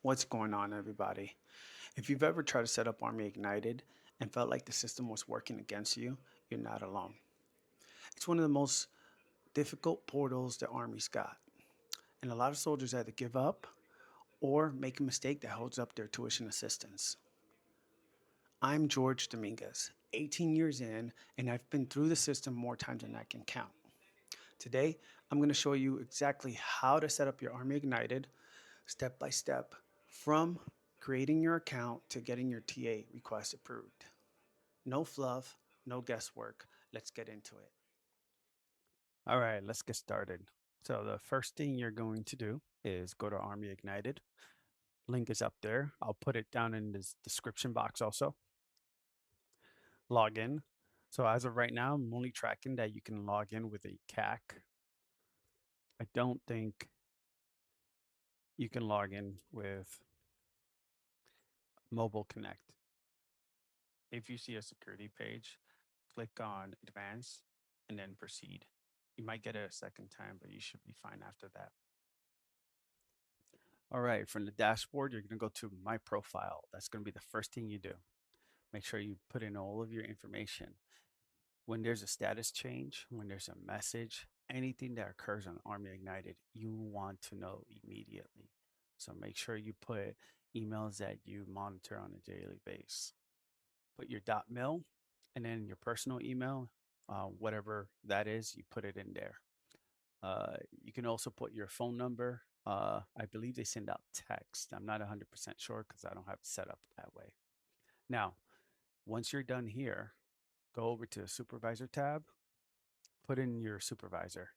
What's going on, everybody? If you've ever tried to set up ArmyIgnitED and felt like the system was working against you, you're not alone. It's one of the most difficult portals the Army's got, and a lot of soldiers either give up or make a mistake that holds up their tuition assistance. I'm George Dominguez, 18 years in, and I've been through the system more times than I can count. Today, I'm going to show you exactly how to set up your ArmyIgnitED step by step from creating your account to getting your TA request approved. No fluff, no guesswork. Let's get into it. All right, let's get started. So the first thing you're going to do is go to ArmyIgnitED. Link is up there. I'll put it down in this description box also. Log in. So as of right now, I'm only tracking that you can log in with a CAC. I don't think you can log in with Mobile Connect. If you see a security page, click on Advanced and then Proceed. You might get it a second time, but you should be fine after that. All right, from the dashboard, you're going to go to My Profile. That's going to be the first thing you do. Make sure you put in all of your information. When there's a status change, when there's a message, anything that occurs on ArmyIgnitED, you want to know immediately. So make sure you put emails that you monitor on a daily basis. Put your .mil and then your personal email, whatever that is, you put it in there. You can also put your phone number. I believe they send out text. I'm not 100% sure because I don't have it set up that way. Now, once you're done here, go over to the supervisor tab, put in your supervisor.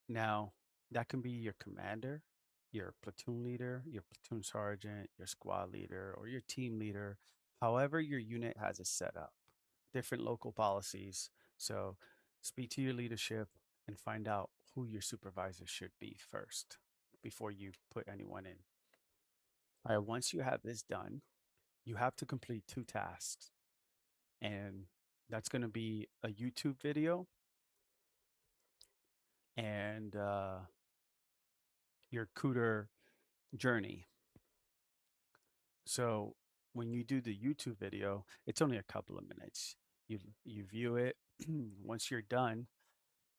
Now, that can be your commander, your platoon leader, your platoon sergeant, your squad leader, or your team leader, however your unit has it set up. Different local policies. So speak to your leadership and find out who your supervisor should be first before you put anyone in. All right, once you have this done, you have to complete 2 tasks. And that's going to be a YouTube video and your Kuder journey. So when you do the YouTube video, it's only a couple of minutes. You view it. Once you're done,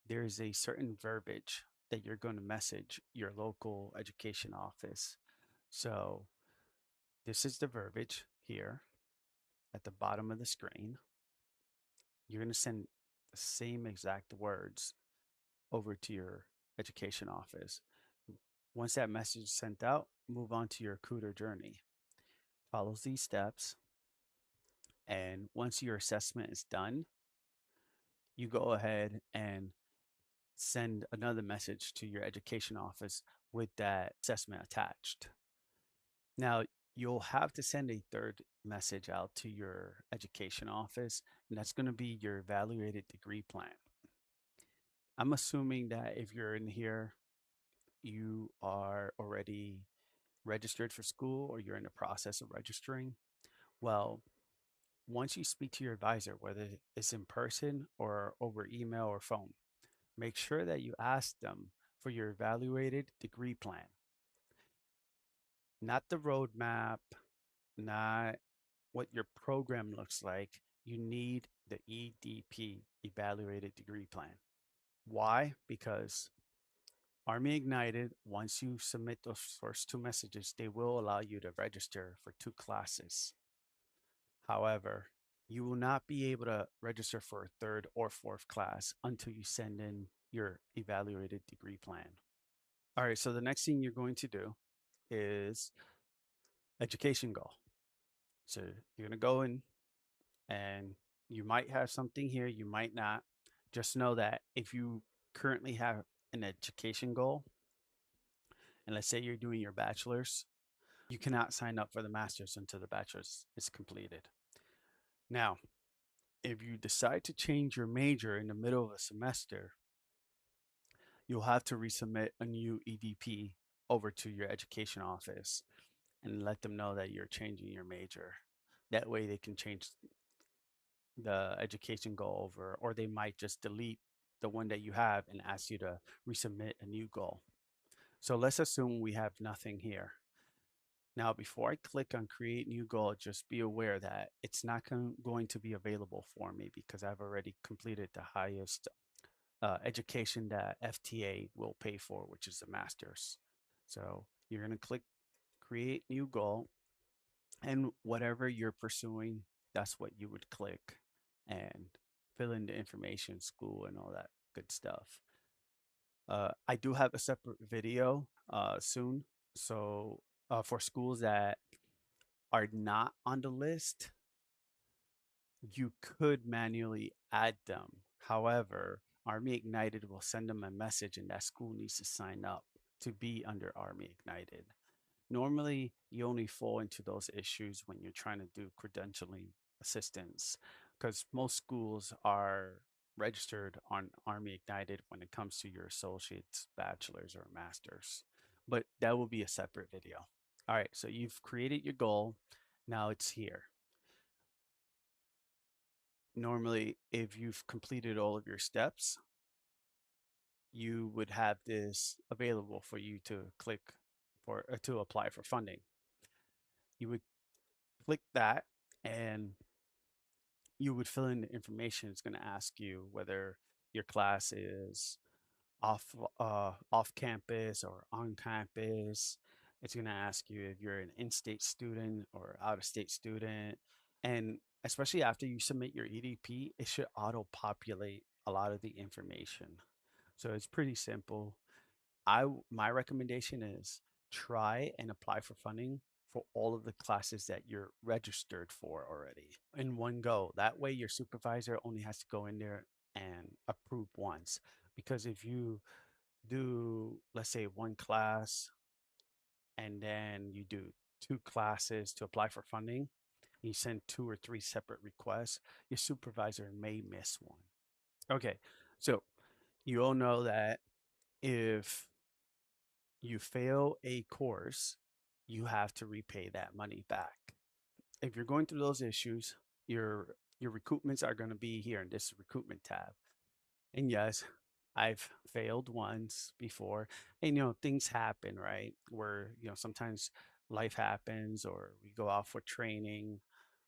there's a certain verbiage that you're going to message your local education office. So this is the verbiage here at the bottom of the screen. You're going to send the same exact words over to your education office. Once that message is sent out, move on to your Kuder journey. Follows these steps. And once your assessment is done, you go ahead and send another message to your education office with that assessment attached. Now, you'll have to send a third message out to your education office, and that's going to be your evaluated degree plan. I'm assuming that if you're in here, you are already registered for school or you're in the process of registering. Well, once you speak to your advisor, whether it's in person or over email or phone, make sure that you ask them for your evaluated degree plan, not the roadmap, not what your program looks like. You need the EDP, evaluated degree plan. Why? Because ArmyIgnitED, once you submit those first 2 messages, they will allow you to register for 2 classes. However, you will not be able to register for a 3rd or 4th class until you send in your evaluated degree plan. All right, so the next thing you're going to do is education goal. So you're going to go in and you might have something here, you might not. Just know that if you currently have an education goal, and let's say you're doing your bachelor's, you cannot sign up for the master's until the bachelor's is completed. Now, if you decide to change your major in the middle of a semester, you'll have to resubmit a new EDP over to your education office and let them know that you're changing your major. That way they can change the education goal over, or they might just delete the one that you have and ask you to resubmit a new goal. So let's assume we have nothing here. Now, before I click on create new goal, just be aware that it's not going to be available for me because I've already completed the highest education that FTA will pay for, which is the master's. So you're going to click create new goal, and whatever you're pursuing, that's what you would click and fill in the information, school, and all that good stuff. I do have a separate video soon. So for schools that are not on the list, you could manually add them. However, Army Ignited will send them a message and that school needs to sign up to be under Army Ignited. Normally, you only fall into those issues when you're trying to do credentialing assistance because most schools are registered on Army Ignited when it comes to your associates, bachelor's, or master's. But that will be a separate video. All right, so you've created your goal. Now it's here. Normally, if you've completed all of your steps, you would have this available for you to click for to apply for funding. You would click that and you would fill in the information. It's going to ask you whether your class is off campus or on campus. It's going to ask you if you're an in-state student or out-of-state student. And especially after you submit your EDP, it should auto-populate a lot of the information. So it's pretty simple. My recommendation is try and apply for funding for all of the classes that you're registered for already in one go. That way your supervisor only has to go in there and approve once. Because if you do, let's say, one class and then you do two classes to apply for funding, you send two or three separate requests, your supervisor may miss one. Okay, so you all know that if you fail a course, you have to repay that money back. If you're going through those issues, your recoupments are going to be here in this recoupment tab. And yes, I've failed once before. And things happen, right? Where, sometimes life happens or we go off for training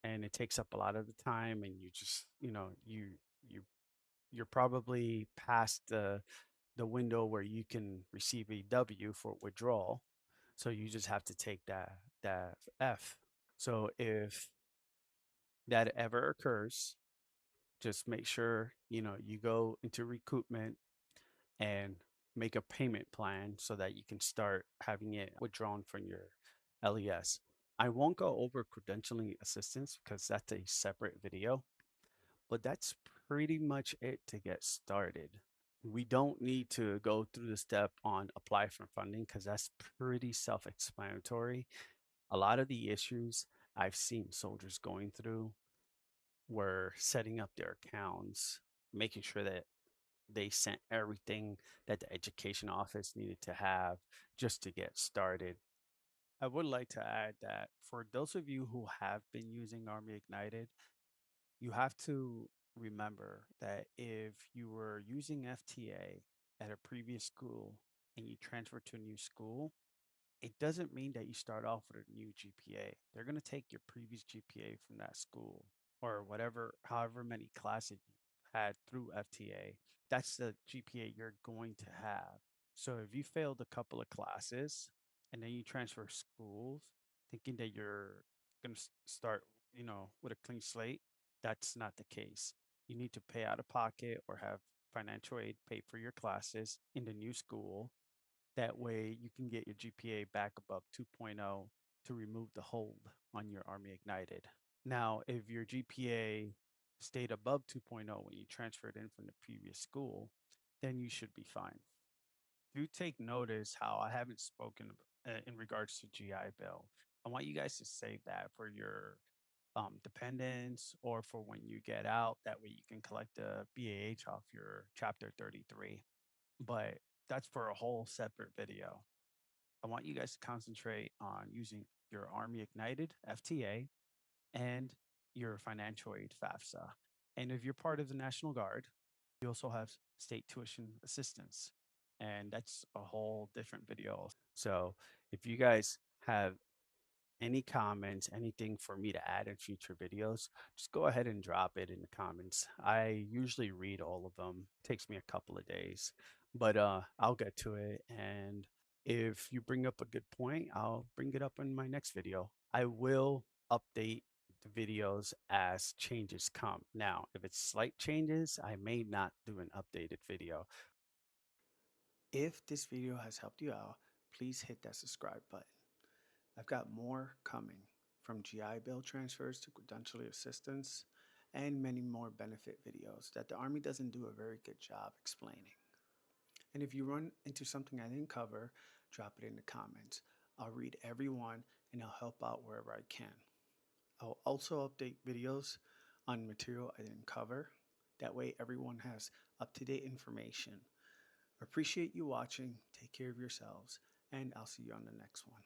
and it takes up a lot of the time and you just, you you're probably past the window where you can receive a W for withdrawal. So you just have to take that F. So if that ever occurs, just make sure you go into recoupment and make a payment plan so that you can start having it withdrawn from your LES. I won't go over credentialing assistance because that's a separate video, but that's pretty much it to get started. We don't need to go through the step on apply for funding because that's pretty self-explanatory. A lot of the issues I've seen soldiers going through were setting up their accounts, making sure that they sent everything that the education office needed to have just to get started. I would like to add that for those of you who have been using Army Ignited, you have to remember that if you were using FTA at a previous school and you transfer to a new school, it doesn't mean that you start off with a new GPA. They're going to take your previous GPA from that school or whatever, however many classes you had through FTA. That's the GPA you're going to have. So if you failed a couple of classes and then you transfer schools thinking that you're going to start, with a clean slate, that's not the case. You need to pay out of pocket or have financial aid pay for your classes in the new school. That way you can get your GPA back above 2.0 to remove the hold on your Army Ignited. Now, if your GPA stayed above 2.0 when you transferred in from the previous school, then you should be fine. Do take notice how I haven't spoken in regards to GI Bill. I want you guys to save that for your dependents or for when you get out. That way you can collect the BAH off your Chapter 33. But that's for a whole separate video. I want you guys to concentrate on using your Army Ignited FTA and your financial aid FAFSA. And if you're part of the National Guard, you also have state tuition assistance. And that's a whole different video. So if you guys have any comments, anything for me to add in future videos, just go ahead and drop it in the comments. I usually read all of them. Takes me a couple of days, but I'll get to it. And if you bring up a good point, I'll bring it up in my next video. I will update the videos as changes come. Now, if it's slight changes, I may not do an updated video. If this video has helped you out, please hit that subscribe button. I've got more coming, from GI Bill transfers to credentialing assistance and many more benefit videos that the Army doesn't do a very good job explaining. And if you run into something I didn't cover, drop it in the comments. I'll read every one and I'll help out wherever I can. I'll also update videos on material I didn't cover. That way everyone has up-to-date information. Appreciate you watching. Take care of yourselves, and I'll see you on the next one.